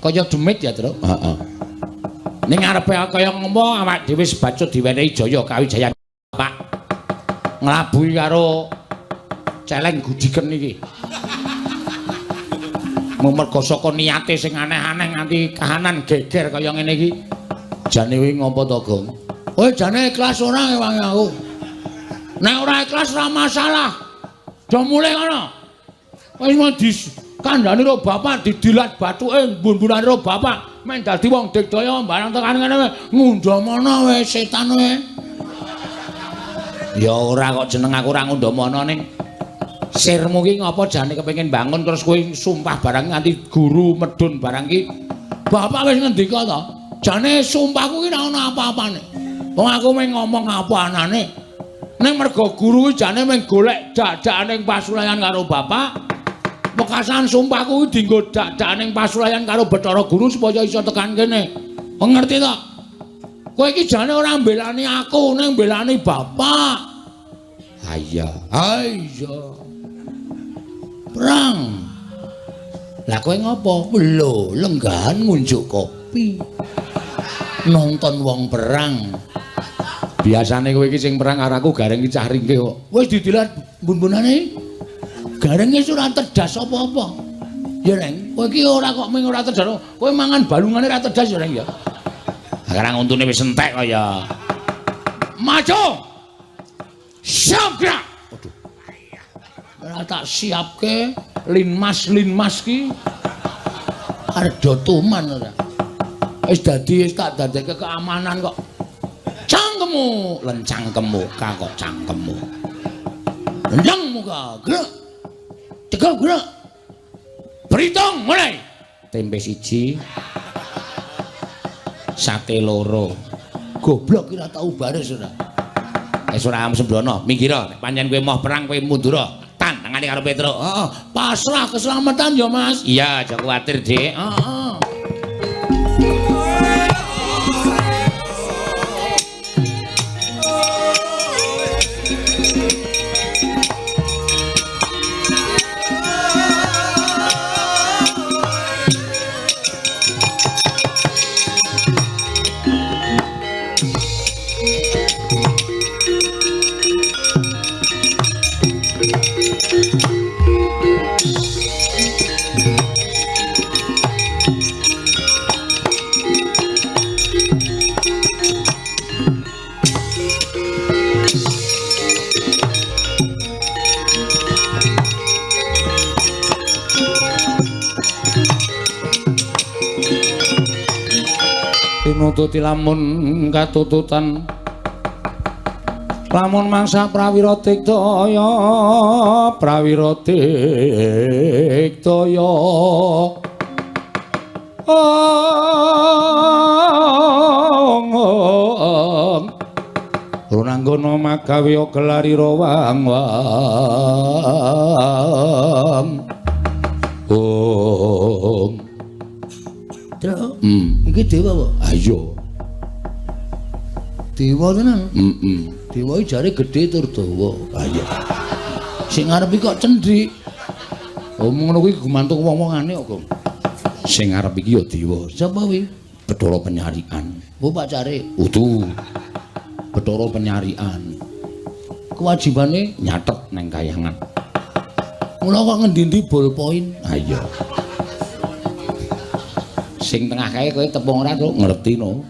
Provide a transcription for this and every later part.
kaya demit ya, Tru. Heeh. Ning ngarepe kaya ngopo awak dhewe sebacut diwenehi Jaya Kawijayan Pak. Nglabui karo celeng gudiken iki. Merga saka niate sing aneh-aneh nganti kahanan geger kaya ngene iki. Jane kuwi ngopo to, Gong? Kowe jane ikhlas ora ewangi aku. Nek ora ikhlas ora masalah. Do mulih ngono. Wis mau dikandhani karo bapak didilat bathuke mbun-bunane karo bapak. Men dadi wong digdaya barang tekan ngene wae ngundhamana wae setan wae. Ya ora kok jeneng aku ora ngundhamana ning sirmu ki ngapa jane kepengin bangun terus kowe sumpah barang nganti guru medun barang ki. Bapak wis ngendika to, jane sumpahku ki ora ana apa-apane. Wong aku mung ngomong apa anane. Ning mergo guru ki jane mung golek dak-dakane pasulayan karo bapak. Pekasan sumpahku kuwi dienggo dak-dakane pasulayan karo Bathara Guru supaya iso tekan kene. Ngerti to? Kowe iki jane ora mbelani aku, ning mbelani bapak. Ha iya. Ha iya. Perang. Lah kowe ngopo? Lho, lenggahan ngunjuk kopi. Nonton wong perang. Biasane kowe iki sing perang karo aku gareng iki cah ringkih kok. Wis didilat mbun-bunane. Garenge ora tedas apa-apa. Ya Reng, kowe iki ora kok mung ora tedas. Kowe mangan balungane ora tedas ya Reng ya. Sekarang untune wis entek kok ya. Maju. Siap gerak. Waduh. Ora tak siapke linmas ki. Ardo tuman ora. Wis dadi tak dadekke keamanan kok. Cangkemmu, lencangkemmu, kok cangkemmu. Lendang muka, gerak. Tegak gerak. Berhitung mulai. Tempe siji. Sate loro. Goblok kira tau baris ora. Wis ora sembrono, minggira. Nek pancen kowe mau perang kowe mundura. Tan tangane karo Petro. Heeh. Pasrah keselamatan ya, Mas. Iya, aja kuwatir, Dik. Heeh. Nututi lamun katututan lamun mangsa prawira digdaya runanggana magawe gelarira wang-wang Tru, iki dewa apa? Ayo. Dewa tenan? Dewa iki jare gedhe tur dawa. Ayo. Sing ngarep iki kok cendhik. Omong ngono kuwi gumantung wong-wongane kok, Gong. Sing ngarep iki ya dewa. Sapa kuwi? Bathara Penyarian. Oh, Pak Care. Utuh. Bathara Penyarian. Kewajibane nyatet nang kayangan. Mula kok ngendi-endi ballpoint? Ayo. Sing tengah kae kowe tepung ora to ngerti no.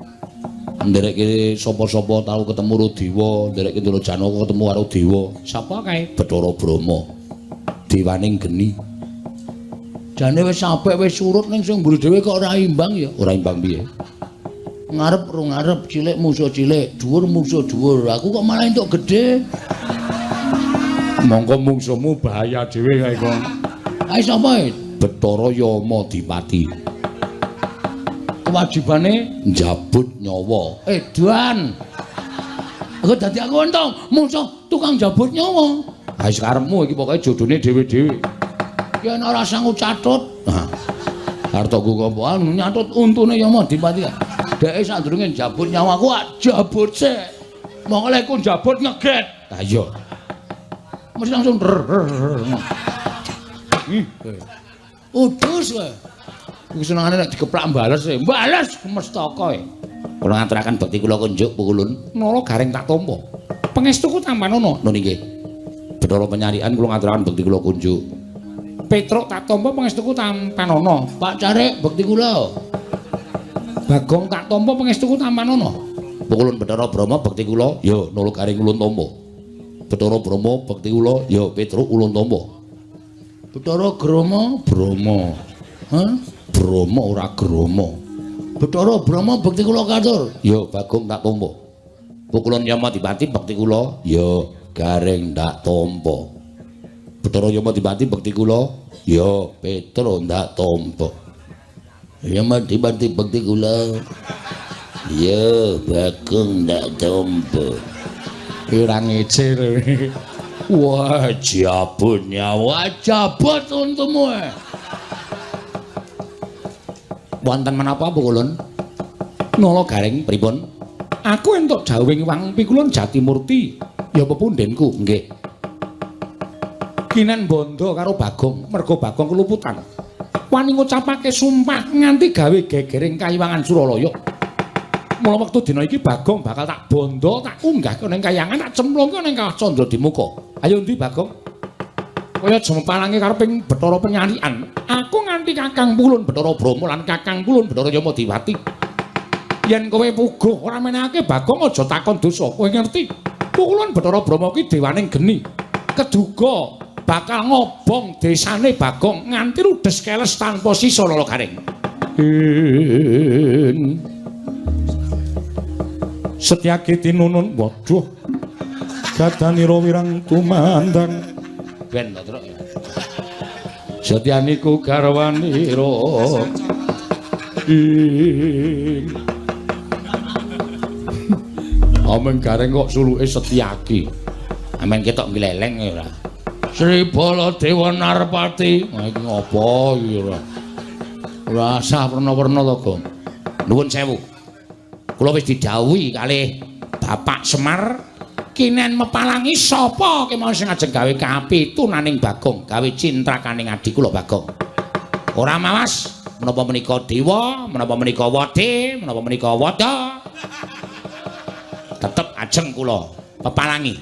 Nderekke sapa-sapa tau ketemu karo dewa, nderekke Ndara Janaka ketemu karo dewa. Sapa kae? Bathara Brahma. Dewaning geni. Jane wis sampe wis surut ning sing mburi dhewe kok ora imbang ya. Ora imbang piye? Ngarep ro ngarep, cilik musuh cilik, dhuwur musuh dhuwur. Aku kok malah entuk gedhe. Monggo mungsuhmu bahaya dhewe kae kok. Ae sapa? Bathara Yama Dipati. Kewajibane njabut nyawa. Edan. Kok dadi aku entong musuh tukang njabut nyawa. Ha wis karepmu iki pokoke jodone dhewe-dhewe. Yen ora sanggup catut. Nah. Hartoku kok anu nyatut untune Yama Dipati. Dheke sadurunge njabut nyawaku jabut sik. Monggo lek ku njabut ngeget. Ha iya. Mesti langsung udus kowe. Kuwi senengane nek dikeplak mbales e. Mbales mestaka e. Kula ngaturaken bekti kula kunjuk pukulun. Nala garing tak tampa. Pangestuku tampanono. Lho nggih. Bathara penyarian kula ngaturaken bekti kula kunjuk. Petruk tak tampa pangestuku tampanono. Pak Carik bekti kula. Bagong tak tampa pangestuku tampanono. Pukulun Bathara Brahma bekti kula ya nala garing ulun tampa. Bathara Brahma bekti kula ya Petruk ulun tampa. Bathara Grama Brahma. Hah? Brahma ora Grama. Bathara Brahma bekti kula katur. Ya Bagong tak tampa. Pukulun Yamadipati bekti kula ya garing tak tampa. Bathara Yamadipati bekti kula ya Petruk tak tampa. Yamadipati bekti kula ya Bagong tak tampa. Ora ngecil. Wajabnya wajabat untukmu. Wonten menapa pukulun? Nala garing pripun? Aku entuk jawing wang pikulun Jatimurti. Ya pepundhenku, nggih. Kinen bondo karo Bagong, merga Bagong keluputan. Wani ngucapake sumpah nganti gawe gegering Kayiwangan Suralaya. Mula wektu dina iki Bagong bakal tak bondo, tak unggah ning kayangan, tak cemplungke ning Kawah Candradimukha. Ayo ndi Bagong? Kaya jempalange kareping Bathara Penyalian. Aku nganti Kakang Pulun Bathara Brahma lan Kakang Pulun Bathara Yamadewati. Yen kowe puguh ora menehake Bagong aja takon dosa. Kowe ngerti? Pukulun Bathara Brahma kuwi dewaning geni. Keduga bakal ngobong desane Bagong nganti ludes keles tanpa sisa lala garing. Setyaki tinunun waduh gadanira wirang tumandang ben Truk ya. Setyaniku garwanira ameng gareng kok suluke Setyaki ameng ketok gleleng ora Sri Baladewa Narpati iki ngopo iki ora rasa werna-werna to Gong nuwun sewu kula wis didhawuhi kalih Bapak Semar kinen mepalangi sapa kemawon sing ajeng gawe kapitunaning Bagong gawe cintrakaning adik kula Bagong ora mawas menapa menika dewa menapa menika wadi menapa menika wada tetep ajeng kula pepalangi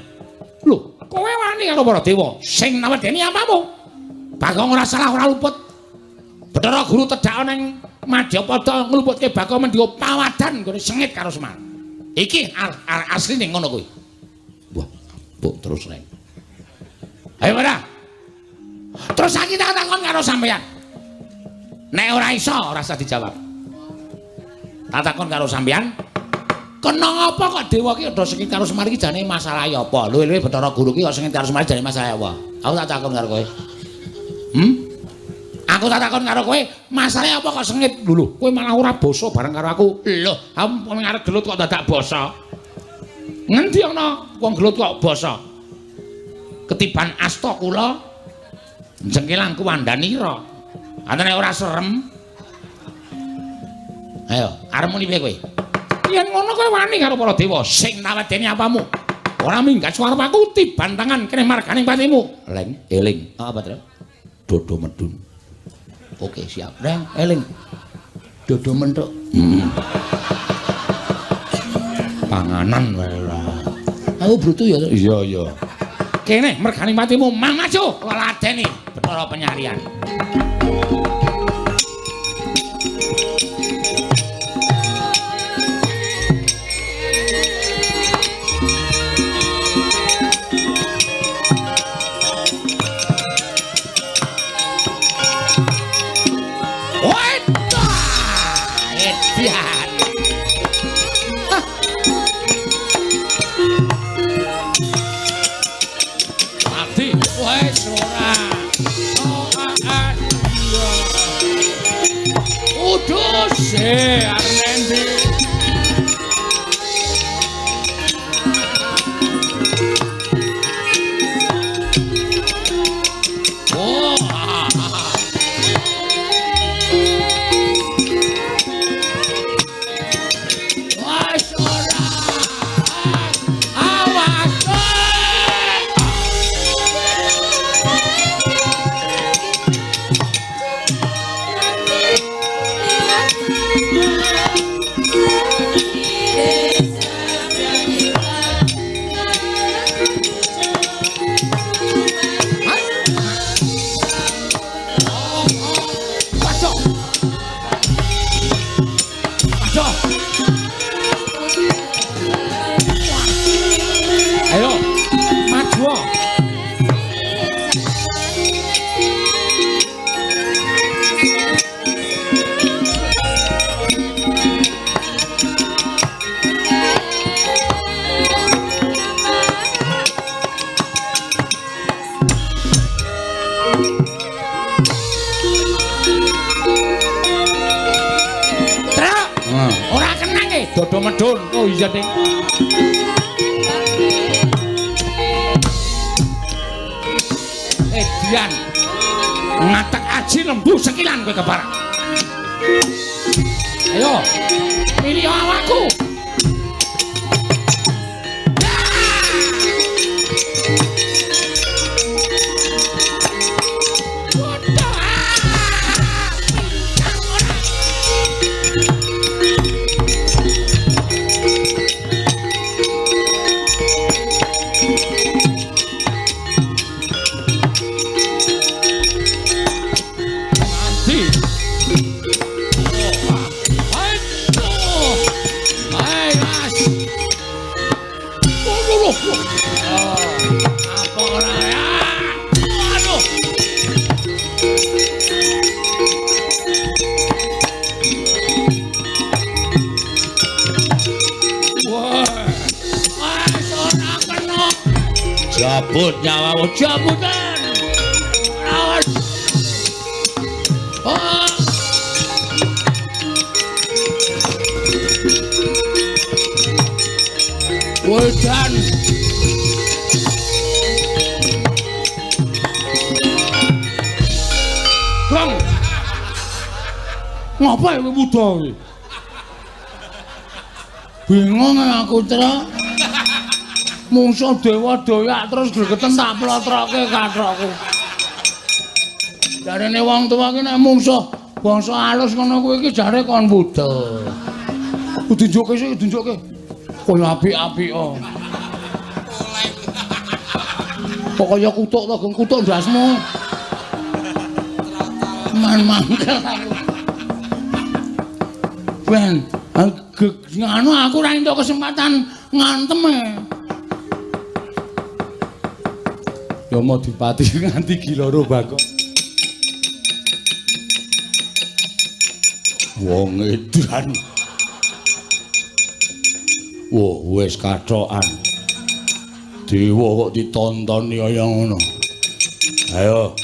lho kowe wani karo para dewa sing nawedeni apamu Bagong ora salah ora luput Bathara Guru tedhak ning Madyapada nglumputke Bagong mendika pawadan nggone sengit karo Semar. Iki asline ngono kuwi. Wah, mbok terus rek. Ayo ora. Terus saiki tak takon karo sampeyan. Nek ora iso ora usah dijawab. Tak takon karo sampeyan. Kena apa kok dewa ki ado sengit karo Semar iki jane masalah apa? Luwe-luwe Bathara Guru ki kok sengit karo Semar jane masalah apa? Aku tak takon karo kowe. Aku tak takon karo kowe, masalahe apa kok sengit? Lho, kowe malah ora basa bareng karo aku. Lho, kamu arep gelut kok dadak basa. Ngendi ana wong gelut kok basa? Ketiban asta kula jengkelang kuwandanira. Antene ora serem. Ayo, arep muni piye kowe? Yen ngono kowe wani karo para dewa sing nawedeni apamu. Ora minggat suaraku tiban tangan kene marganing patimu. Leng, eling. Apa, Tru? Dodo medun. Oke siap, Reng, eling. Dodo mentuk. Panganan wae lah. Aku brutu ya. Iya, iya. Kene mergane matimu mang maju ladeni Bathara Penyalian. Arnendi oh Dodo medun. Oh iya, Ding. Dian. Ngatek aji lembu sekilan kowe kebarang. Ayo. Pilih awakku. Jabut nyawamu, jabutan. Awas. Oh. Wedan. Bang. Ngapain kowe muda iki? Bingung aku, Tra. Mungsuh dewa doyak terus gregeten tak plotroke kathokku. Jarene wong tuwa ki nek mungsuh bangsa alus ngono kuwi iki jare kon buta. Kudu njoke sik, kudu njoke. Kaya apik-apik oh. Kok kaya kutuk to, geng kutuk ndasmu. Man mangkel aku. Ben, nganu aku ora entuk kesempatan ngantem e. Ya mau dipati nganti giloro bakok. Wong edan. Wah, wis kathokan. Dewa kok ditontoni kaya ngono. Ayo.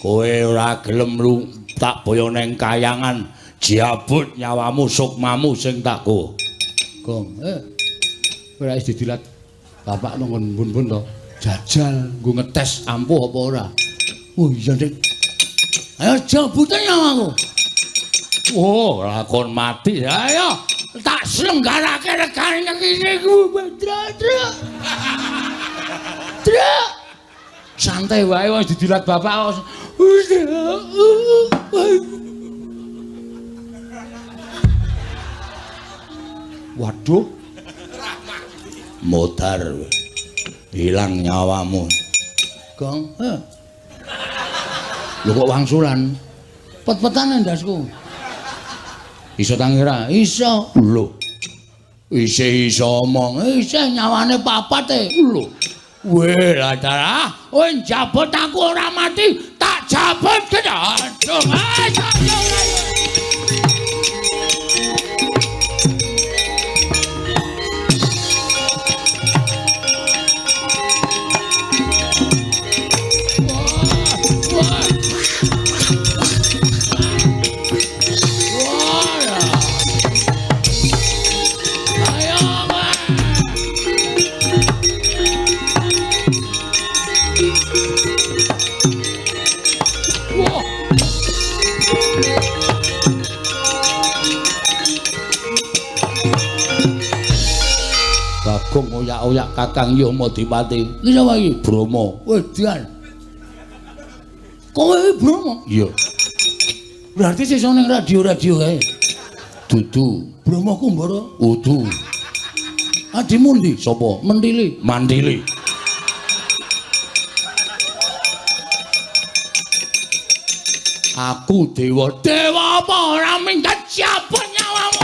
Kowe ora gelem lu tak boyo neng kayangan, jabut nyawamu sukmamu sing tak go. Gong, ora wis didilat bapak nang bun-bun to. Jajal nggo ngetes ampuh apa ora. Oh iya, Dik. Ayo jabutan nyawaku. Oh, lakon mati. Ayo tak slenggarake regane kene ku, Dra. Dra. Santai wae wis didilat bapak. Waduh. Modar. Hilang nyawamu. Gong, lho kok wangsulan? Pet-petan ndasku. Iso tangira? Iso. Lho. Iso omong. Iso nyawane papat e. Lho. Weh, ladara. Kowe jabut aku ora mati, tak jabut kedadung. Ayo. Bagong oyak-oyak Kakang Yamadipati. Iki sapa iki? Brama. Wedan. Kowe Brama? Iya. Berarti sesuk ning radio-radio kae. Dudu. Brama Kumbara? Udu. Adimu ndi? Sapa? Mentili. Mandili. Aku dewa. Dewa apa ora minggat jabut nyawamu.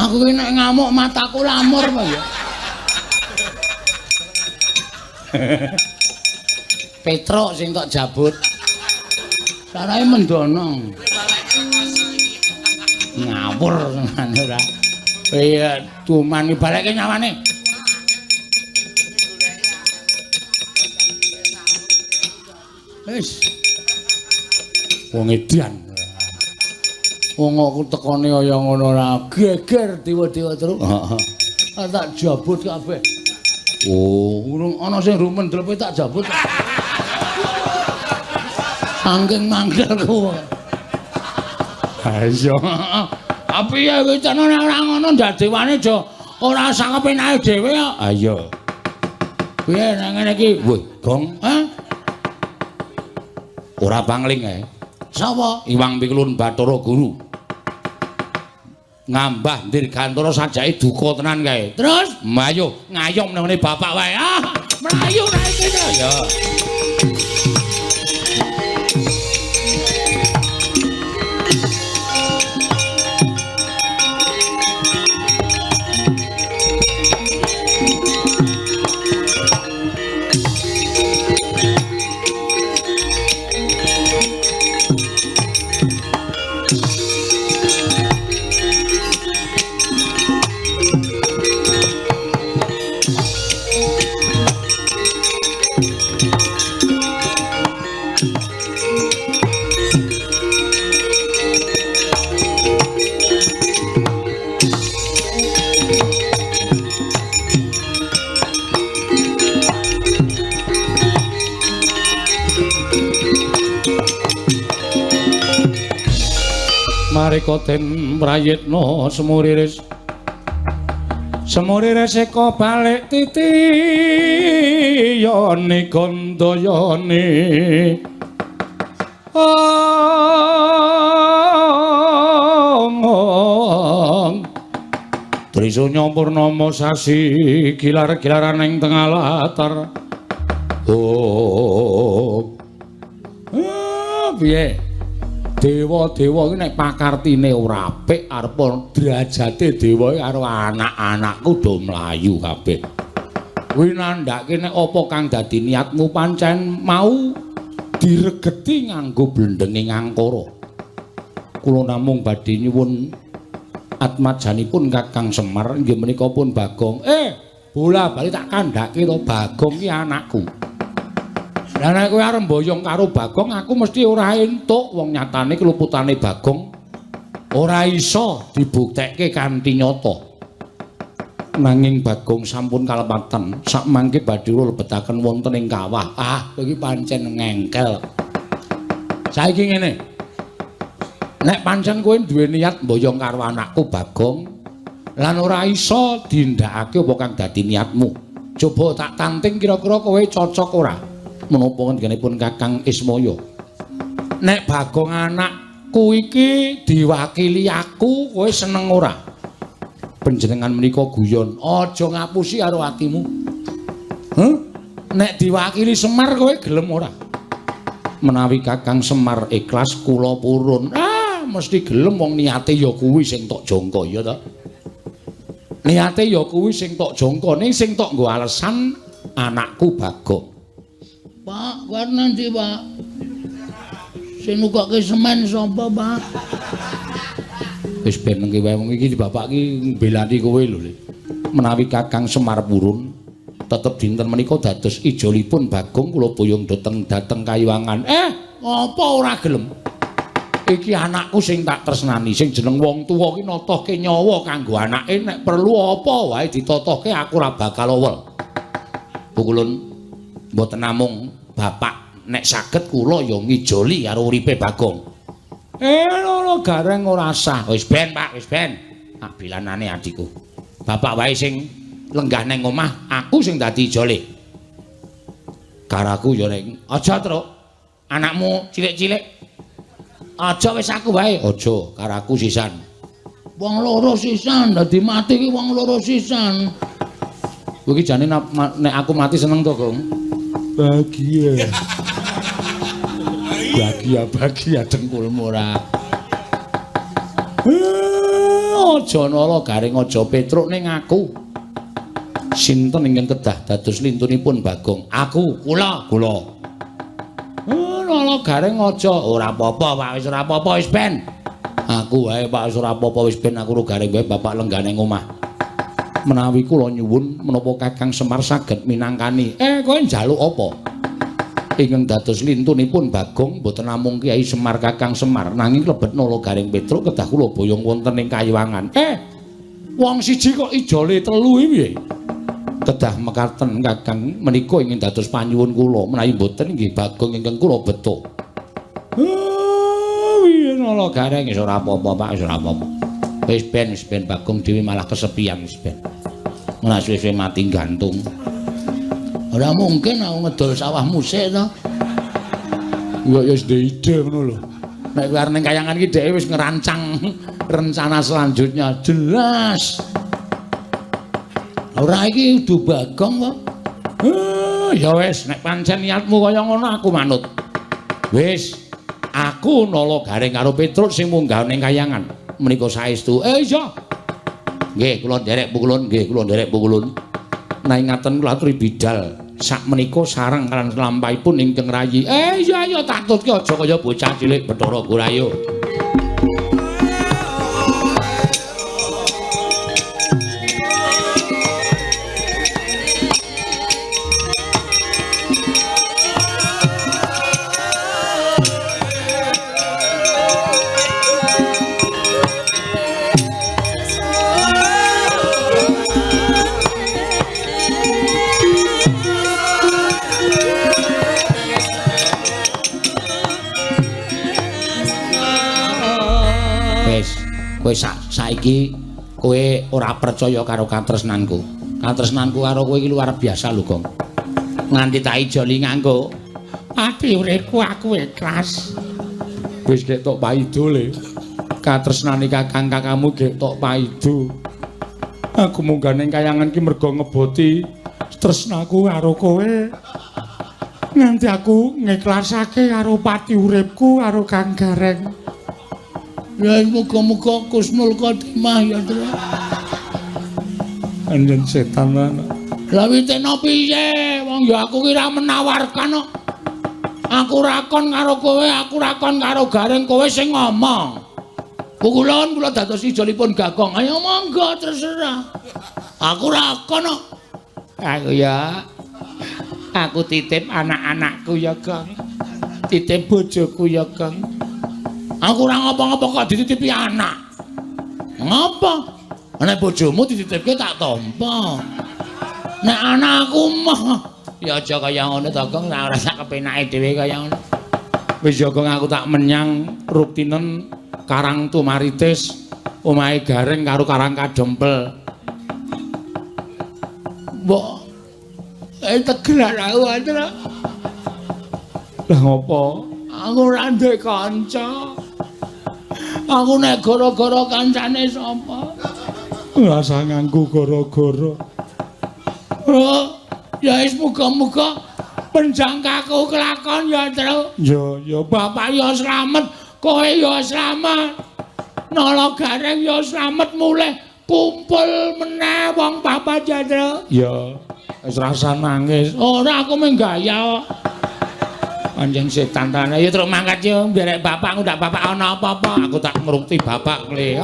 Aku ki nek ngamuk mataku lamur apa ya. Petruk sing tok jabut. Sarae mendono. Ngawur ngene ora. Iya, cuman balekke nyawane. Wis. Wong edan. Wong aku tekone kaya ngono ora geger diwa-diwa terus. Heeh. Tak jabut kabeh. Oh, urung ana sing rumendlepe tak jabut. Saking mangkelku. Ha iya. Tapi ya wis ana ora ngono ndadewane aja ora usah kepenake dhewe kok. Ha iya. Piye nang ngene iki? Woi, Gong. Hah? Ora pangling ae. Sapa? Iwang Pikulun Bathara Guru. Ngambah dirgantara sajake duka tenan kae. Terus, ayo ngayom nang ngene bapak wae. Ah, mlayu naik kene. Ya. Marika den prayitna semuriris eka balik titiyane gandayane Trisunya purnama sasi gilar-gilaran ing tengah latar. Oh. Piye? Dewa-dewa iki nek pakartine ora apik arep derajate dewa karo anak-anakku do mlayu kabeh. Kuwi nandhake nek apa kang dadi niatmu pancen mau diregeti nganggo blendenge ngangkara. Kula namung badhe nyuwun atmajanipun Kakang Semar inggih menika pun Bagong. Bola-bali tak kandhake to Bagong ki anakku. Lah nek kowe arep mboyong karo Bagong aku mesti ora entuk wong nyatane keluputane Bagong ora iso dibuktekke kanthi nyata. Nanging Bagong sampun kalepatan sak mangke badhe kula lebetaken wonten ing kawah. Ah, iki pancen ngengkel. Saiki ngene. Nek pancen kowe duwe niat mboyong karo anakku Bagong lan ora iso dindakake apa kang dadi niatmu. Coba tak tanting kira-kira kowe cocok ora? Menapa ngendikanipun Kakang Ismaya. Nek Bagong anakku iki diwakili aku, kowe seneng ora? Panjenengan menika guyon, aja ngapusi karo atimu. Nek diwakili Semar kowe gelem ora? Menawi Kakang Semar ikhlas kula purun. Mesti gelem wong niate ya kuwi sing tok jangka ya ta. Niate ya kuwi sing tok jangka, ning sing tok nggo alesan anakku Bagong. Pak, kan nanti Pak. Sing nukokke semen sapa, Pak? Wis ben nengke wae wong iki bapak iki mbelani kowe lho. Menawi Kakang Semar purun, tetep dinten menika dados ijolipun Bagong kula boyong dhateng Kayuwangan. Apa ora gelem? Iki anakku sing tak tresnani, sing jeneng wong tuwa ki notohke nyawa kanggo anake nek perlu apa wae ditotohke aku ora bakal owel. Pukulun mboten namung bapak nek saged kula ya ngijoli karo uripe Bagong. Lho gareng ora sah. Wis ben Pak, wis ben. Tak bilanane adikku. Bapak wae sing lenggah nang omah, aku sing dadi ijole. Karaku ya ning aja truk. Anakmu cilik-cilik. Aja wis aku wae. Aja karaku sisan. Wong loro sisan, dadi mati ki wong loro sisan. Kuwi jane nek aku mati seneng to, Gong? Bahagia. Bahagia dengkulmu ora. aja nala garing aja Petruk ning aku. Sinten ingkang kedah dados lintunipun Bagong? Aku, kula. Nala garing aja ora apa-apa, Pak, wis ora apa-apa wis ben. Aku wae Pak, wis ora apa-apa wis ben aku garing wae Bapak lenggane omah. Menawi kula nyuwun menapa Kakang Semar saged minangkani. Kowe njaluk apa? Ingkang dados lintunipun Bagong boten namung Kyai Semar Kakang Semar nanging klebet nala garing Petruk kedah kula boyong wonten ing Kayuwangan. Wong siji kok ijole telu iki piye? Kedah mekaten Kakang menika ingin dados panyuwun kula menawi boten nggih Bagong ingkang kula beto. Piye nala garing wis ora apa-apa Pak, wis ora apa-apa. Wis ben Bagong dhewe malah kesepian wis ben. Ora suwe-suwe mati gantung. Ora mungkin aku ngedol sawahmu sik to. Ya wis ide ngono lho. Nek kowe arep ning Kayangan iki dhewe wis ngerancang rencana selanjutnya jelas. Ora iki udu Bagong kok. Ya wis nek pancen niatmu kaya ngono aku manut. Wis aku nala garing karo Petruk sing munggah ning Kayangan. Menika saestu. Iya. Nggih, kula nderek pukulun. Nah ngaten kula aturi bidal sak menika sareng kan lampahipun ingkang rayi. Iya tak tutke aja kaya bocah cilik Bathara Gurayu. Kowe saiki kowe ora percaya karo katresnanku. Katresnanku karo kowe iki luar biasa lho, Gong. Nganti tak ijoli nganggo pati uripku aku ikhlas. Wis ketok paido le. Katresnane kakang-kakangmu ketok paido. Aku munggah ning Kayangan ki mergo ngeboti tresnaku karo kowe. Nganti aku ngiklasake karo pati uripku karo Kang Gareng. Ya muga-muga kusnul khotimah ya, Tru. Anjen setan ana. Lah witena piye? Wong ya aku ki ra menawarkan kok. Aku rakon karo kowe, aku rakon karo Gareng, kowe sing ngomong. Pukulun kula dados ijolipun Gagong. Ayo monggo terserah. Aku rakon kok. Aku ya. Aku titip anak-anakku ya, Gong. Titip bojoku ya, Gong. Aku ora ngapa-ngapa kok dititipi anak. Ngapa? Nek bojomu dititipke tak tampa. Nek anakku mah ya aja kaya ngono to, Gong, ora sak kepenake dhewe kaya ngono. Wis ya, Gong, aku tak menyang ruktinen Karang Tumaritis, omahe Gareng karo Karang Kadempel. Mbok tegelan aku antara. Lah ngopo? Aku ora ndek kanca. Aku nek gara-gara kancane sapa? Rasa nganggo gara-gara. Ya wis muga-muga penjangkaku kelakon ya, Tru. Ya bapak ya slamet, kowe ya slamet. Nala Gareng ya slamet mulih kumpul meneh wong bapak ya, Tru. Ya wis rasa nangis. Ora aku mung gaya kok. Anjing setan tanah ya terus mangkat yo biar bapakku ndak bapak ana apa-apa aku tak ngrukti bapak kle.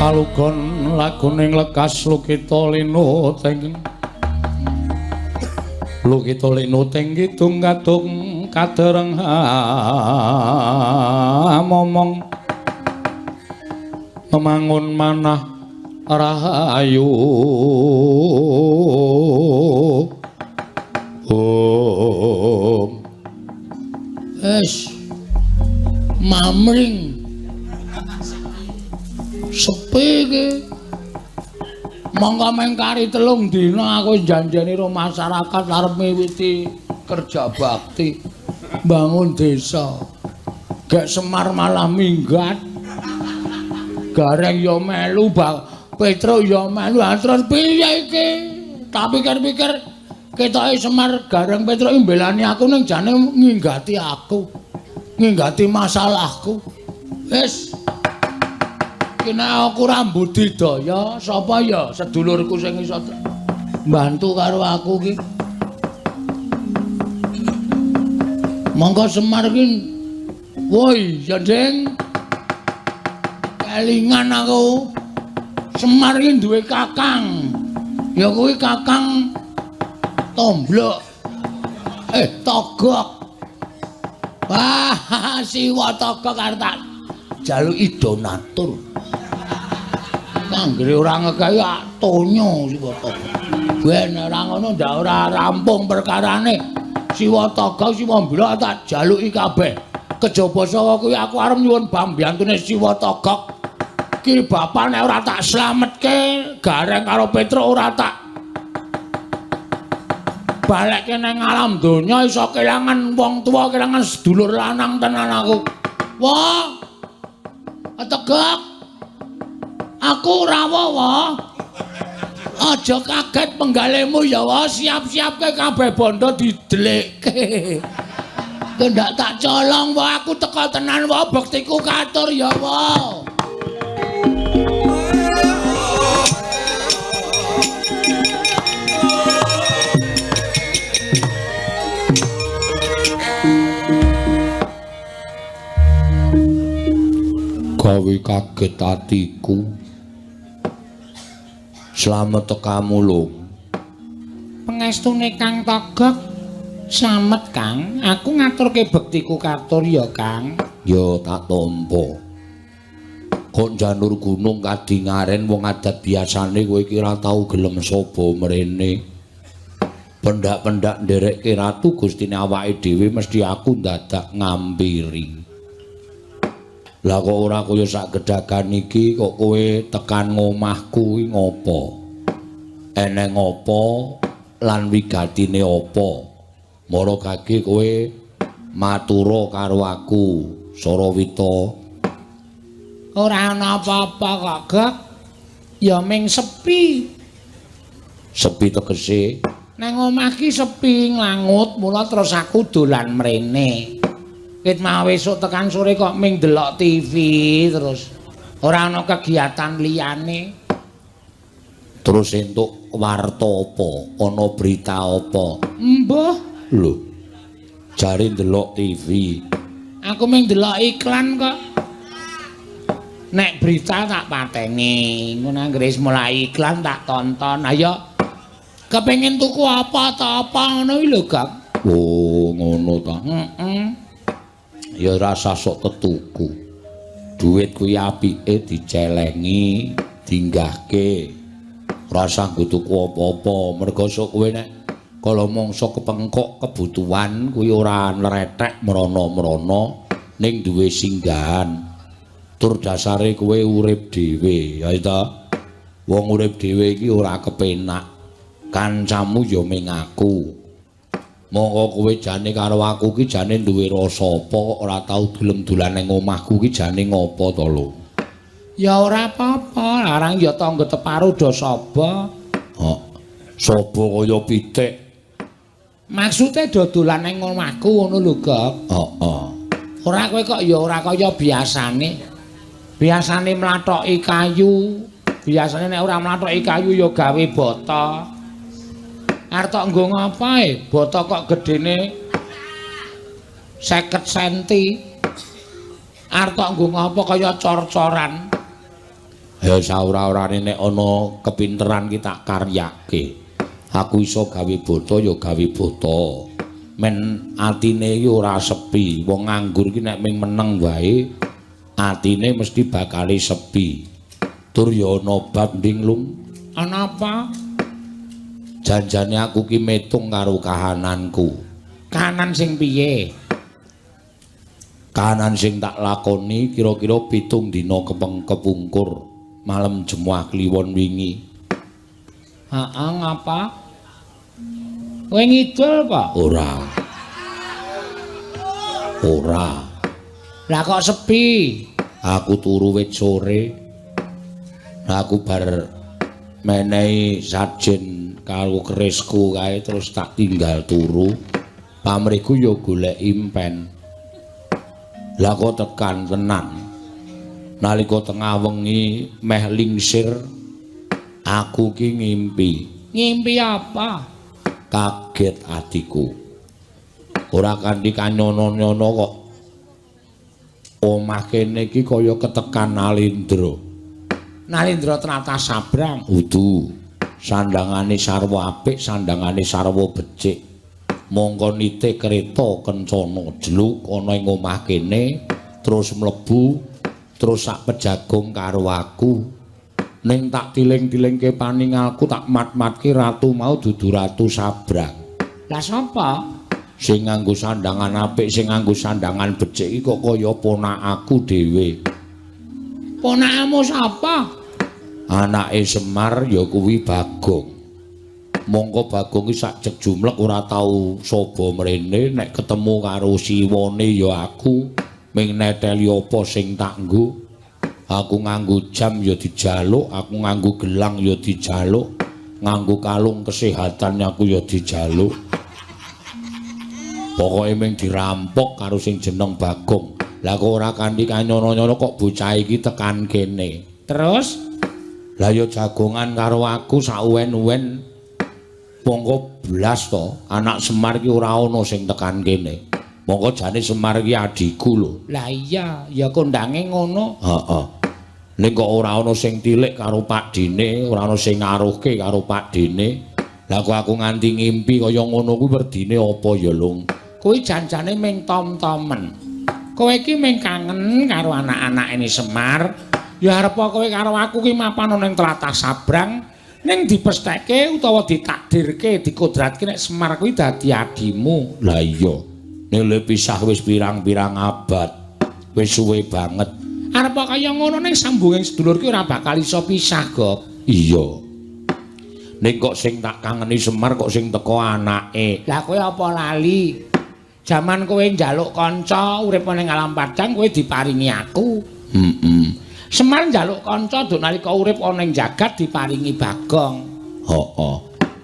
Palugon laguning lekas lukita linu teng Lukita linuting kidung kadung kadereng momong memangun manah rahayu mamring sepi iki monggo mengkari 3 dina aku janjeni karo masyarakat arep miwiti kerja bakti bangun desa gek Semar malah minggat Gareng ya melu Petro ya melu terus piye iki tak pikir-pikir ketoke Semar Gareng Petro mbelani aku ning jane nginggati aku nginggati masalahku wis kena aku rambut didaya sapa ya sedulurku sing iso bantu karo aku ki monggo Semar ki woi jendeng kelingan aku Semar ki duwe kakang ya kuwi kakang Tomblok Togok wah siwa Togok arep tak jaluki donatur anggere ora ngegawe tonyo siwa Togok ben ora ngono ndak ora rampung perkarane siwa Togok siwa Blok tak jaluki kabeh kejaba saka kuwi aku arep nyuwun bambantune siwa Togok ki bapak nek ora tak slametke Gareng karo Petro ora tak balekke nang alam donya iso kelangan wong tuwa kelangan sedulur lanang tenan aku wah Togok aku rawa wah aja kaget penggalemu ya wah siap-siapke kabeh bondo didelekke ndak tak colong wah aku teko tenan wah bektiku katur ya wah gawe kaget atiku slamet tekamu lho pangestune Kang Togok slamet Kang aku ngaturke bektiku katur ya Kang ya tak tampa kok janur gunung kadingaren wong adat biasane kowe iki ora tau gelem sapa mrene pendak-pendak nderekke ratu gustine awake dhewe mesti aku dadak ngampiri lah kok ora kaya sak gedhagan iki kok kowe tekan ngomahku kuwi ngopo eneng ngopo lan wigatine apa mara kaki kowe matura karo aku Sarawita ora ana apa-apa kok Gek ya ming sepi tegese nang omah ki sepi nglangut mula terus aku dolan mrene ket mau esuk tekan sore kok ming delok TV terus ora ana kegiatan liyane terus entuk warta apa ana berita apa mbah lho jare ndelok TV aku ming delok iklan kok nek berita tak pateni ngono anggere mulai iklan tak tonton ayo kepengin tuku apa ta apa ngono lho Gak oh ngono ta ya rasa sok tetuku duit kuwi apike dicelengi dinggahke rasa nggo tuku apa-apa mergo sok kowe nek kala mangsa kepengkok kebutuhan kuwi ora nrethek mrana-mrana ning duwe singgahan tur dasare kowe urip dhewe ya ta wong urip dhewe iki ora kepenak kancamu ya ming aku monggo kowe jane karo aku ki jane duwe rasa apa kok ora tau gelem-dolan ning omahku ki jane ngopo to lho ya ora apa-apa larang ya tangga teparo do sapa sapa kaya pitik maksude do dolan ning omahku ngono lho Gek ora kowe kok ya ora kaya biasane mlathoki kayu biasane nek ora mlathoki kayu ya gawe bata arep tok nggo ngapae bata kok gedene 50 cm arep tok nggo ngapa kaya cor-coran ya saura-urane nek ana kepinteran ki tak karyake Aku iso gawe boto ya gawe boto. Men atine iki ora sepi. Wong nganggur iki nek ming meneng wae atine mesti bakale sepi. Tur ya ana bab nding Lung. Ana apa? Janjane aku ki metung karo kahananku. Kahanan sing piye? Kahanan sing tak lakoni kira-kira 7 dina kepungkur malem Jemuah Kliwon wingi. Heeh, ngapa? Kowe ngidul apa? Ora. Lah kok sepi? Aku turu wit sore. Aku bar menehi sajen karo kerisku kae terus tak tinggal turu. Pamrihku ya golek impen. Lah kok tekan tenan. Nalika tengah wengi meh lingsir aku ki ngimpi. Ngimpi apa? Kaget atiku. Ora kanthi kanyono-nyono kok. Omah kene iki kaya ketekan Nalindra. Nalindra Trata Sabrang. Udu. Sandangane sarwa apik, sandangane sarwa becik. Mongko nite kereta kencana jeluk ana ing omah kene terus mlebu terus sak pejagong karo aku ning tak tiling-tilingke paningalku tak mat-matke ratu mau dudu Ratu Sabrang. Lah sapa sing nganggo sandangan apik sing nganggo sandangan becik iki kok kaya ponakku dhewe. Ponakmu sapa? Anake Semar ya kuwi Bagong. Mongko Bagong iki sak jek jumlek ora tau saba mrene nek ketemu karo siwane ya aku ming neteli apa sing tak nggo. Aku nganggo jam ya dijaluk, aku nganggo gelang ya dijaluk, nganggo kalung kesehatan aku ya dijaluk. Pokoke ming dirampok karo sing jeneng Bagong. Lah kok ora kanthi kanyono-nyono kok bocah iki tekan kene. Terus lah ya jagongan karo aku sak uwen-uwen. Mongko blas to, anak Semar ki ora ana sing tekan kene. Mongko jane Semar ki adikku lho. Lah iya, ya kondange ngono. Heeh. Ning kok ora ana sing tilik karo Pak Dene, ora ana sing ngaruhke karo Pak Dene. Lah kok aku nganti ngimpi kaya ngono kuwi werdine apa ya, Lung? Kuwi janjane ming tom-tomen. Kowe iki ming kangen karo anak-anak ini Semar. Ya arep kowe karo aku ki mapan ning Tlatah Sabrang. Ning dipestheke utawa ditakdirke dikodratke nek Semar kuwi dadi adimu. Lah iya. Nek le pisah wis pirang-pirang abad. Wis suwe banget. Arep kaya ngono ning sambunging sedulur ki ora bakal iso pisah, Gop. Iya. Ning kok sing tak kangeni Semar kok sing teko anake. Lah kowe apa lali? Jaman kowe njaluk kanca urip ning alam padang kowe diparingi aku. Semar njaluk kanca duk nalika urip ana ing jagat diparingi Bagong. Heeh.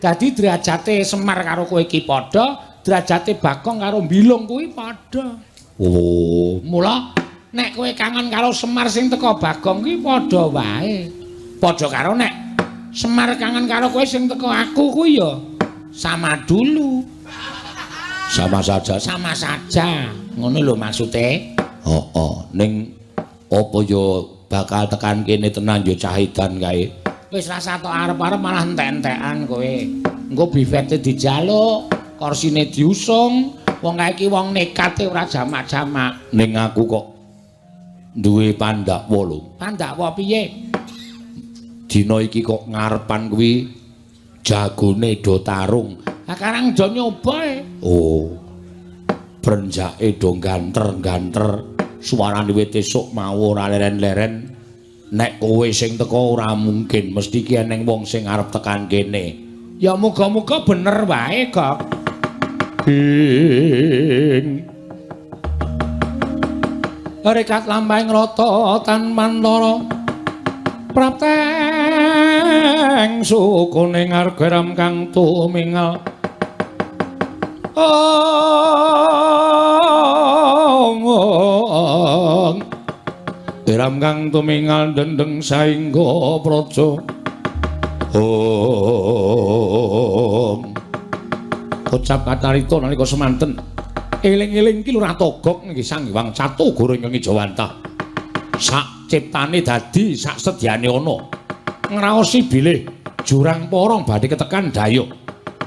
Dadi derajate Semar karo kowe iki padha, derajate Bagong karo Bilung kuwi padha. Oh, mula nek kowe kangen karo Semar sing teko Bagong kuwi padha wae. Padha karo nek Semar kangen karo kowe sing teko aku kuwi ya sama dulu. Sama saja. Sama saja. Ngono lho maksude. Heeh. Ning apa ya bakal tekan kene tenan yo cahidan kae. Wis rasa tok arep-arep malah entek-entekan kowe. Engko bifete dijaluk, korsine diusung, wong kae iki wong nekat ora jamak-jamak. Ning aku kok duwe pandakwa lho. Pandakwa piye? Dina iki kok ngarepan kuwi jagone do tarung. Lah karang do nyoba e. Oh. Brenjake do ganter-ganter. Suarane wit esuk mau ora leren-leren. Nek kowe sing teko ora mungkin mesti ki eneng wong sing arep tekan kene. Ya muga-muga bener wae, Gok. Rekat lampahing rata tan mantara. Prapteng sukuning argaram kang tumingal. Iram kang tumingal dendeng saengga praja. Kocap kacarita nalika semanten. Eling-eling ki lurah togok nggih Sang Hyang Catu Goreng Ngijawantah. Sak ciptane dadi sak sedyane ana. Ngraosi bilih jurang porong badhe ketekan dayuk.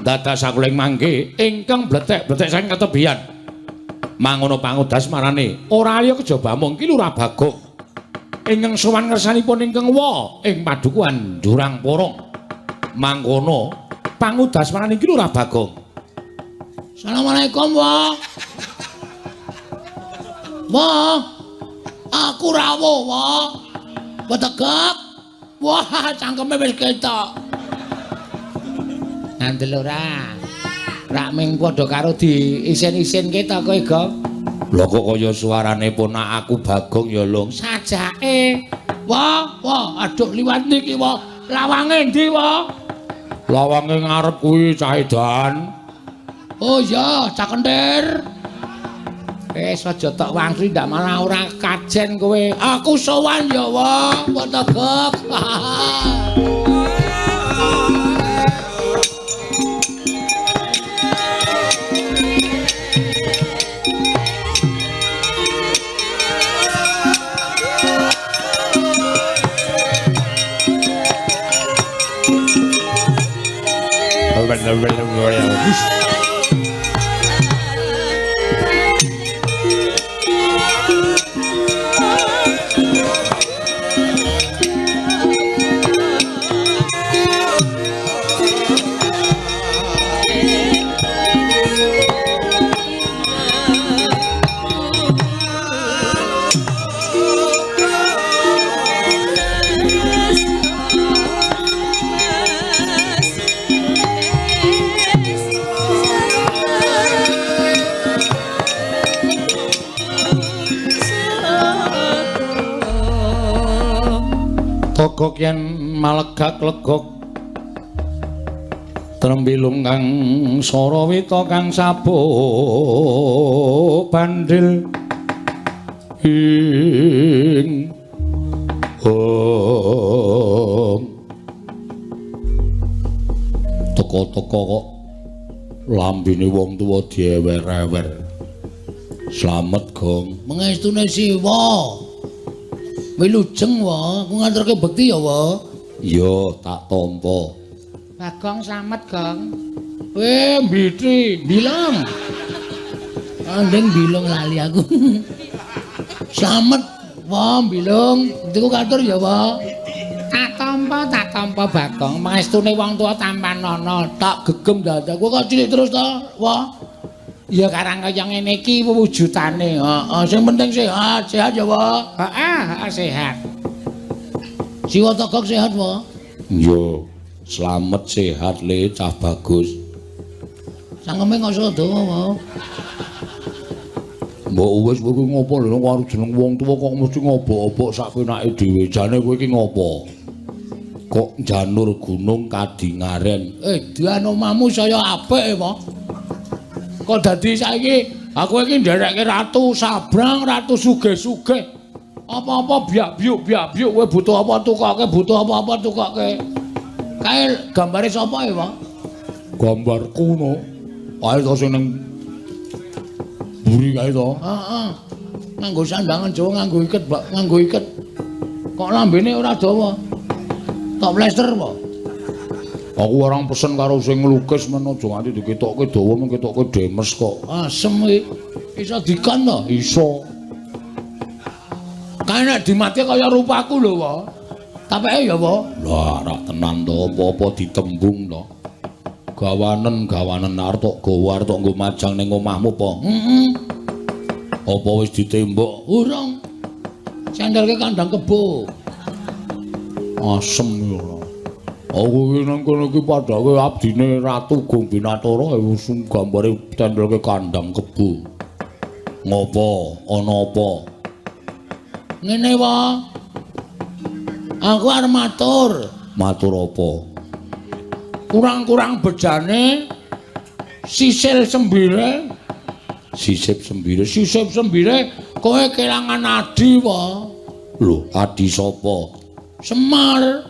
dados sakuling mangke ingkang bletek-bletek saking ketebian. Mangono pangudas marane ora liya kejaba mungkin Lurah Bagong ingkang sowan ngersanipun ingkang wa ing padukuhan Jurang Porong. Mangkono pangudas marane iki Lurah Bagong. Assalamualaikum, Wa. Wa, aku rawuh, Wa. Wetegek. Wah, cangkeme wis ketok. Ngandel ora. Rak ming padha karo diisin-isinke ta kowe, Gong? Lho kok kaya suarane ponak aku Bagong ya, Lung. Sajake. Wah, aduh liwat niki, Wa. Lawange endi, Wa? Lawange ngarep kuwi Cah Edan. Oh iya, Cah Kentir. Wis aja tok wangsul ndak malah ora kajen kowe. Aku sowan ya, Wa. Wetegek. Togok yen malegak-legok trembilung kang sarawita kang sabuk bandil ing teko-teko kok lambene wong tuwa diewer-ewer. Slamet, Gong. Mengestune siwa. Wilujeng, Wa, aku ngaturke bekti ya, Wa. Iya, tak tampa. Bagong slamet, Gong. Mbiti, bilang. Andeng bilung lali aku. Slamet, Wa, bilung. Diku katur ya, Wa. Tak tampa, Bagong. Mangestune wong tuwa tampan ana. Tak gegem dadaku kok cilik terus ta, Wa. Ya karang kaya ngene iki wujudane. Heeh, sing penting sehat ya, Wa. Heeh, sehat. Siwa Togok sehat, Wa? Iya, slamet sehat le cah bagus. Sangeme kok sedo, Wa. Mbok wis kowe ngopo lho karo jeneng wong tuwa kok mesti ngobok-obok sak penake dhewe. Jane kowe iki ngopo? Kok janur gunung kadingaren. Dian omahmu saya apik, Wa. Kok dadi saiki aku iki nderekke ratu sabrang, ratu sugih-sugih. Apa-apa biak-biuk kowe butuh apa tukoke, butuh apa-apa tukoke. Kae gambare sapa ya, Pak? Gambarku no. Ae to sing ning buri kae to. Heeh. Nganggo sandangan Jawa nganggo iket. Kok lambene ora dawa? Tok plester, Pak. Aku orang pesen karo sing nglukis men aja nganti diketokke dawa men ketokke demes kok. Asem iki. Iso dikan to? Iso. Kae nek dimati kaya rupaku lho, Wa. Tapeke ya, Wa. Lah, ora tenan to apa-apa ditembung to. Gawanen arep tok gawa arep tok nggo majang ning omahmu apa? Heeh. Apa wis ditembok? Urung. Sandalke kandang kebo. Asem ya. Aku iki nang kono iki padake abdine Ratu Gong Binathara wis gambare tendelke kandang kebo. Ngopo? Ana apa? Ngene, Wa. Aku arep matur. Matur apa? Kurang-kurang bejane sisil sembire. Sisip sembire kowe kelangan adi, Wa. Lho, adi sapa? Semar.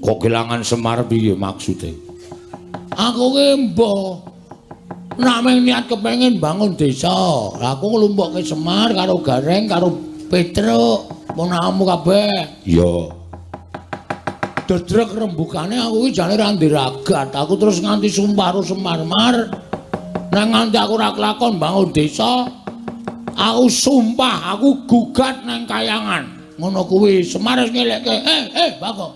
Kok kelangan Semar piye maksude? Aku ki mbah nameng niat kepengin bangun desa. Aku nglumpukke Semar karo Gareng karo Petruk, ponakanmu kabeh. Iya. dedrek rembukane aku iki jane ra ndiragat. Aku terus nganti sumparu semar-mar. Nang nganti aku ra kelakon bangun desa. Aku sumpah aku gugat nang kayangan. Ngono kuwi Semar wis ngelekke. Bagong.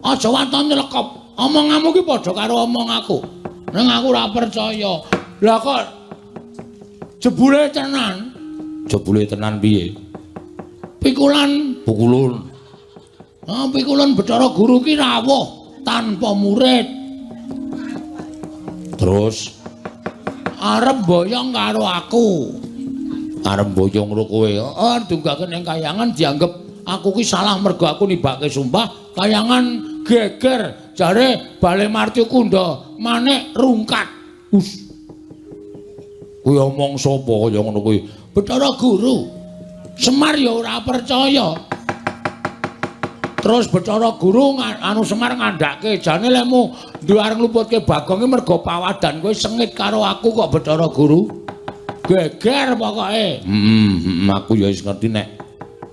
Aja waton nyelekop. Omonganmu ki padha karo omong aku. Nang aku ora percaya. Lah kok jebule tenan? Jebule tenan piye? Pikulan. Pukulun. Pikulan Bathara Guru ki rawuh tanpa murid. Terus arep boyong karo aku. Arep boyong karo kowe. Dunggake ning kayangan dianggep aku ki salah mergo aku nibake sumpah. Kayangan geger jare Bale Marti Kunda manik rungkat. Kuwi omong sapa kaya ngono kuwi? Bathara Guru. Semar ya ora percaya. Terus Bathara Guru anu Semar ngandhake jane lemu duwe arep ngluputke Bagong ki mergo pawadan kowe sengit karo aku kok Bathara Guru. Geger pokoke. Aku ya wis ngerti nek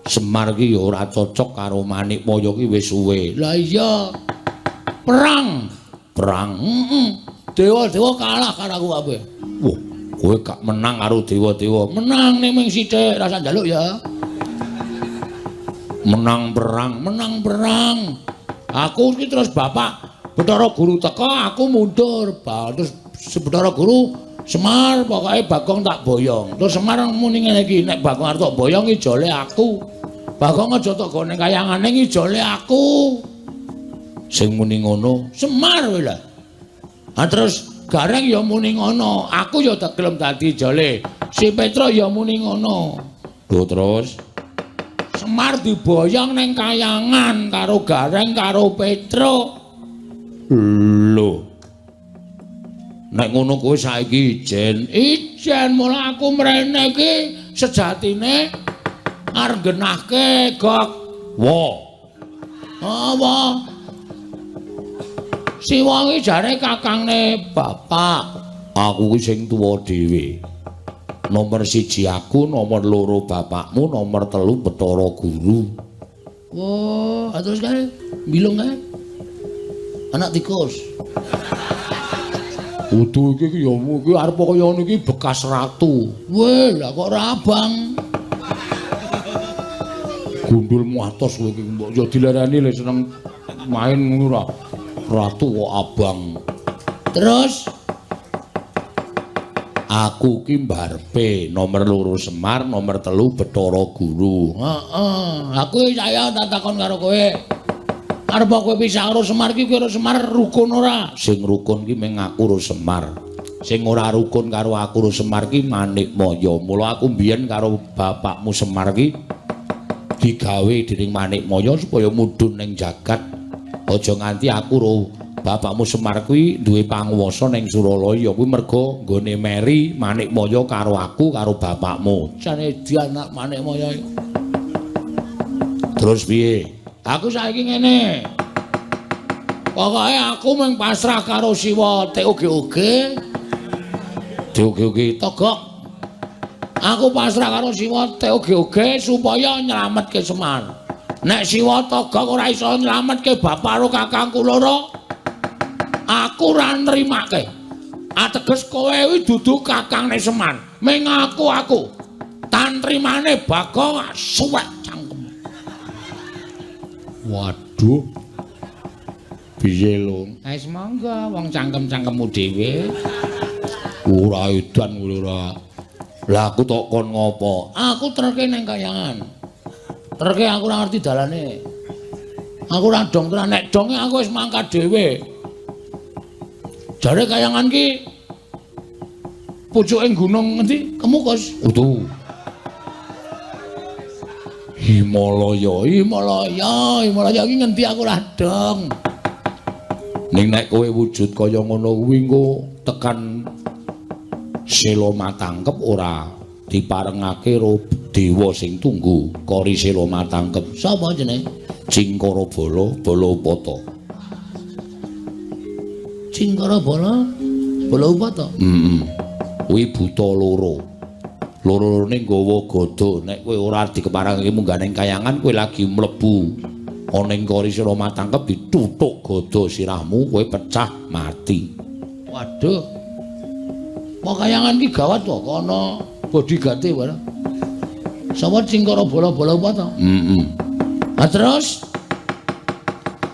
Semar ki ya ora cocok karo Manikmaya ki wis suwe. Lah iya. Perang. Dewa-dewa kalah karo aku kabeh. Wah, kowe gak menang karo dewa-dewa. Menang ning sithik rasa njaluk ya. Menang perang. Aku ki terus Bapak Bathara Guru teko, aku mundur. Terus Bathara Guru Semar pokoke Bagong tak boyong. Terus Semar muni ngene iki, nek Bagong arep tak boyong iki jole aku. Bagong aja tak gone kayangane iki jole aku. Sing muni ngono Semar kowe lho. Terus Gareng ya muni ngono, aku ya tak gelem dadi jole. Si Petra ya muni ngono. Lho terus Semar diboyong ning kayangan karo Gareng karo Petra. Lho. Nek ngono kowe saiki ijen mula aku mrene iki sejatine arep genahke gok. Apa? Si wong iki jare kakangne bapak. Aku ki sing tuwa dhewe. Nomor 1 aku, nomor 2 bapakmu, nomor 3 Bathara Guru. Terus kae bilung kae. Anak tikus. Udu iki ya iki arep kaya ngono iki bekas ratu. Weh, lah kok ora abang. Gundulmu atos kowe iki mbok ya dilarani lek seneng main ngono ora. Ratu kok abang. Terus aku ki mbarepe nomor 2 Semar, nomor 3 Bathara Guru. Aku saya tak takon karo kowe. Arep kowe pisah karo Semar ki karo Semar rukun ora? Sing rukun ki mung aku karo Semar. Sing ora rukun karo aku karo Semar ki Manikmaya. Mula aku mbiyen karo bapakmu Semar ki digawe dening Manikmaya supaya mudhun ning jagat. Aja nganti aku karo bapakmu Semar kuwi duwe panguwasa ning Suralaya kuwi mergo nggone meri Manikmaya karo aku karo bapakmu. Jane di anak Manikmaya. Terus piye? Aku saiki ngene. Pokoke aku mung pasrah karo Siwa Teoge-oge. Teoge-oge togok. Aku pasrah karo Siwa Teoge-oge supaya nyelametke Semar. Nek Siwa togok ora iso nyelametke bapak karo kakangku loro, aku ora nrimake. Ateges kowe kuwi dudu kakangne Semar. Ming aku. Tantrimane Bagong suwek cangkem. Waduh. Piye lho? Wis monggo wong cangkem-cangkemmu dhewe. Ora edan ora. Lah aku tok kon ngopo? Aku terke ning kayangan. Terke aku ora ngerti dalane. Aku ora dong tenan nek donge aku wis mangkat dhewe. Jare kayangan ki pucuking gunung ngendi? Kemukus. Utuh. Himalaya iki ngendi aku ora dong. Ning nek kowe wujud kaya ngono kuwi engko tekan Sela Matangkep ora diparengake karo dewa sing tunggu Kori Sela Matangkep. Sapa jenenge? Cingkara Bala Balapata. Cingkara Bala Balapata? Kuwi buta loro. Loro-lorone nggawa gada. Nek kowe ora dikeparengake munggah ning kayangan kowe lagi mlebu ana ing kori sira matangkep dituthuk gada sirahmu kowe pecah mati. Waduh. Pakayangan ki gawat kok ana bodyguard-e wae. Sapa cingkara bola-bola apa to? Terus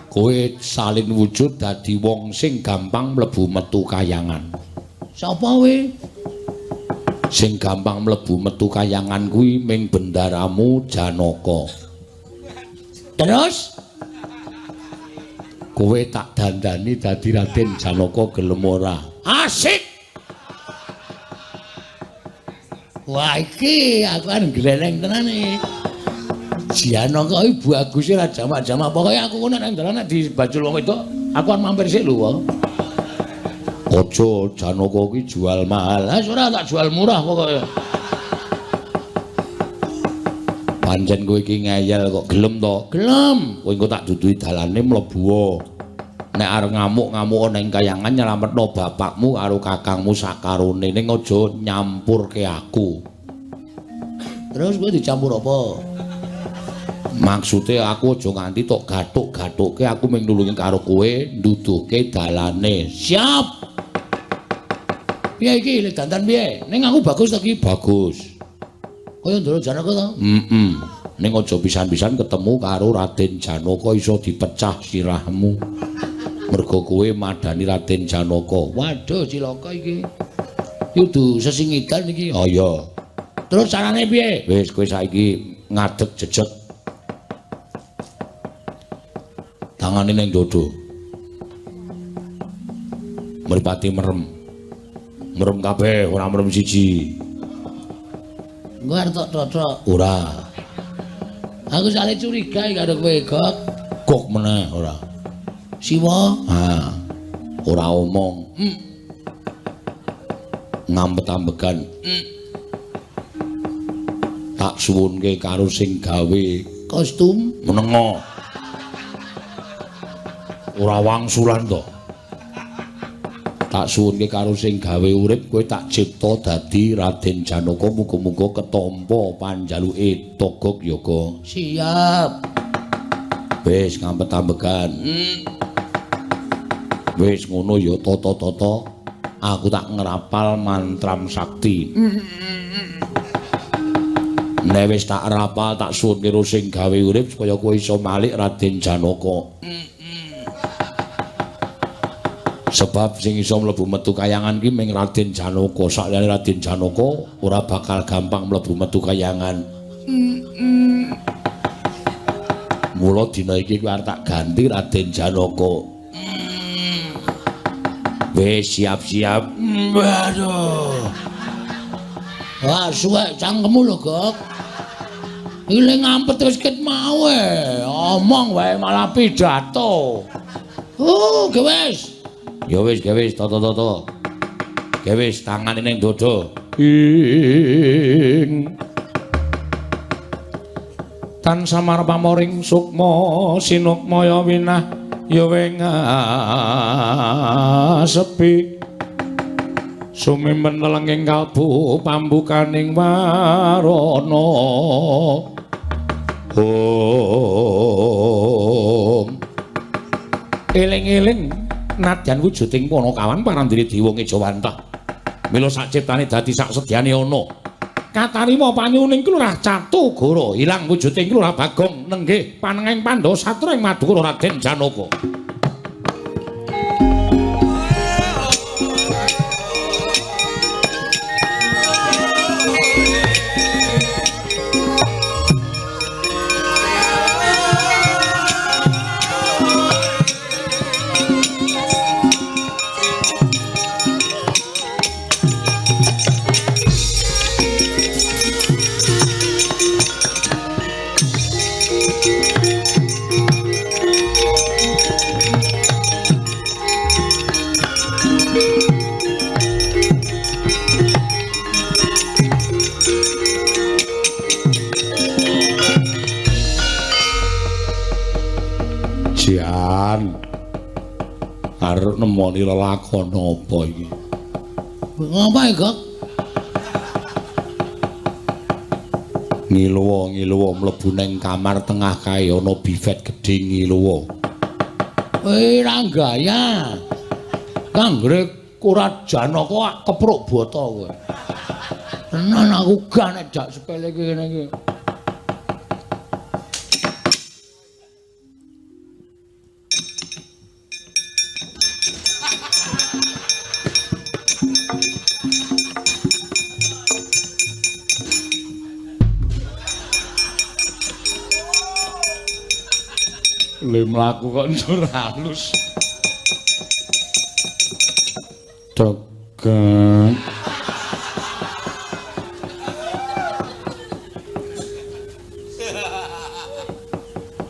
kowe salin wujud dadi wong sing gampang mlebu metu kayangan. Sapa we? Sing gampang mlebu metu kayangan kuwi ming bendaramu Janaka. Terus kowe tak dandani dadi Raden Janaka gelem ora? Asik. Wah iki aku kan gleleng tenan iki. Janaka iki bagus ora jamak-jamak. Pokoke aku ngono nang dalan di bajul wong itu, aku kan mampir sik lho. Aja Janaka iki jual mahal. Lah ora tak jual murah pokoke. Pancen kowe iki ngeyel kok gelem to? Gelem. Kowe engko tak duduhi dalane mlebu. Nek arep ngamuk-ngamuk ning kayangan nyelametno bapakmu karo kakangmu sakarone ning aja nyampurke aku. Terus kowe dicampur apa? Maksudnya aku aja nganti tok gathuk-gathuke aku mung nulungi karo kowe nduduhke dalane. Siap. Piye iki lek dandan piye? Ning aku bagus to iki? Bagus. Kaya ndoro Janaka to? Ning aja pisan-pisan ketemu karo Raden Janaka iso dipecah sirahmu. Mergo kowe madani Raden Janaka. Waduh cilaka iki. Kudu sesingitan iki. Oh iya. Terus carane piye? Wis kowe saiki ngadeg jejeg. Tangane ning dodo. Mripate merem. Merem kabeh, ora merem siji. Engko arep tok-tok. Ora. Aku sale curiga karo kowe, Gok. Gok meneh ora. Siwa? Ha. Ora omong. Ngambet-ambekan. Tak suwunke karo sing gawe kostum menengo. Ora wangsulan to. Tak suwunke karo sing gawe urip kowe tak cipta dadi Raden Janaka muga-muga ketampa panjaluke Togog Yoga. Siap. Wis ngambet-ambekan. Wis ngono ya tata-tata aku tak ngrapal mantram sakti. Nek wis tak rapal tak suwun karo sing gawe urip supaya kowe iso malik Raden Janaka. Sebab sing iso mlebu metu kayangan ki mung Raden Janaka. Sakliyane Raden Janaka ora bakal gampang mlebu metu kayangan. Mula dina iki kuwi arep tak ganti Raden Janaka. Wis siap-siap. Waduh. Wah, suwek cangkemmu lho, Gok. Iki le ngampet wis ket mau omong wae malah pidato. Gewis. Ya wis, toto. Gewis tangane ning dodo. Ing tan samar pamoring sukma sinukmaya winah ya sepi sumimen lenging kalbu pambukaning warana eling-eling nadyan wujuding Panakawan parandiri Dewa Ngejawantah mila sak ciptane dadi sak sedyane ana katarima panyuning Kelurah Catugara ilang wujuding Kelurah Bagong nenggih panenging Pandhawa Satra ing Madukara Raden Janaka. Arep nemoni lelakon apa iki? Ngapa iki, Gok? Ngiluwa mlebu ning kamar tengah kae ana bifet gedhe ngiluwa. Ra gaya. Kanggre ora Janaka kepruk bata kowe. Tenan aku gak nek jak sepele kene iki. Le mlaku kok njur halus. Tekan.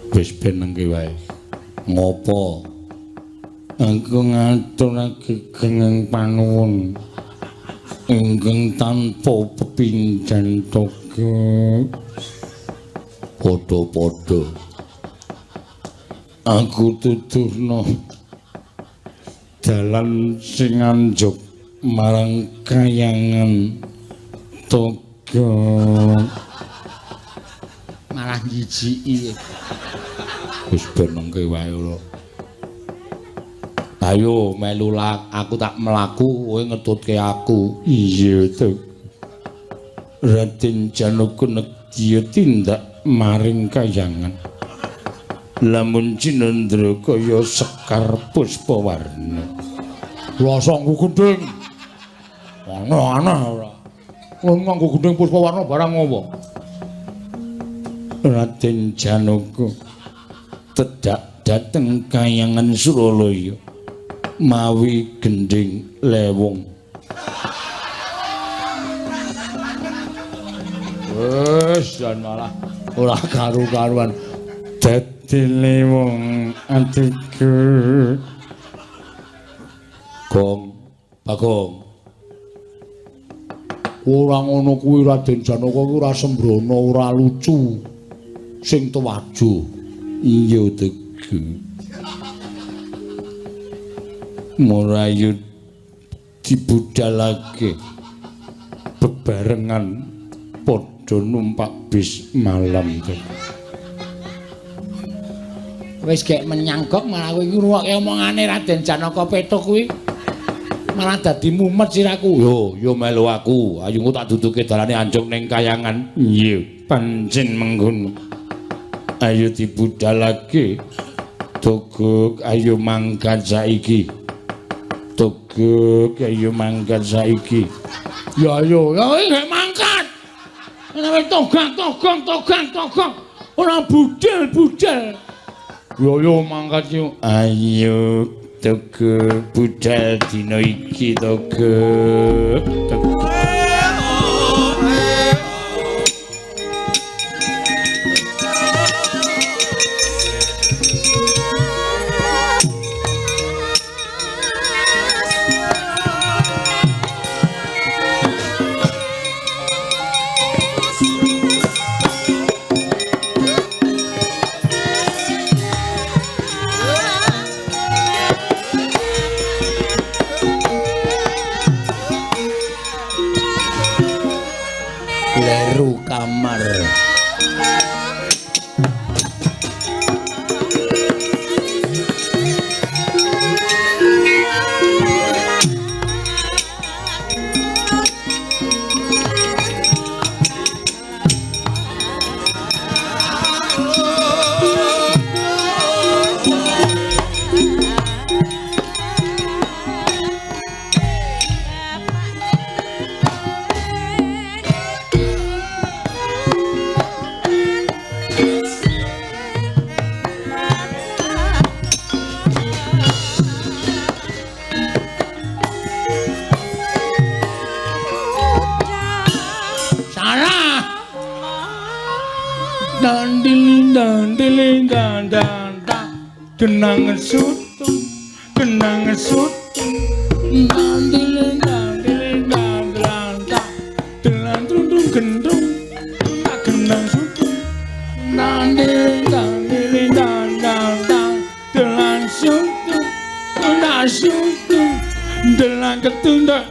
Wis ben nengke wae. Ngopo? Aku ngaturake kenging panuwun. Ingkang tanpa pepindhan Toga. Padha-padha. Aku tuturna dalan sing anjuk marang kayangan Toga. Malah njijiki. Wis ben mengke wae lho. Ayo melu aku tak mlaku kowe ngetutke aku. Iya, Tuk. Raden Janaka nedya tindak maring kayangan. Lamun Cinendra kaya Sekar Puspawarna. Rasa nggo gendeng. Aneh ora. Nganggo gendeng Puspawarna barang apa? Raden Janaka tedak dateng kayangan Suralaya mawi gending lewung. Wes jan malah ora karu-karuan. Dadi lewung atiku. Gong, Bagong. Ora ngono kuwi Raden Janaka kuwi ora sembrono, ora lucu. Sing tuwajo. Iya, Teguh. Murayu dibudalake bebarengan padha numpak bis malam. Wis gek menyanggok malah kowe ngrungokke omongane Raden Janaka Petuk kuwi malah dadi mumet siraku. Yo melu aku. Ayo engko tak duduke dalane anjuk ning kayangan. Iya, pancen mengkono. Ayo dibudalake. Togok ayo mangkat saiki. Togok ayo mangkat saiki. Ya ayo, ya gek mangkat. Ana togong. Ora budal. Yo mangkat yo. Ayo Togok budal dina iki Togok. Leru kamar. Kenangan sutung, kenangan sutung, dandiling, telan trundung gendung, kenang sutung, dandiling, telan sutung, telan ketundak,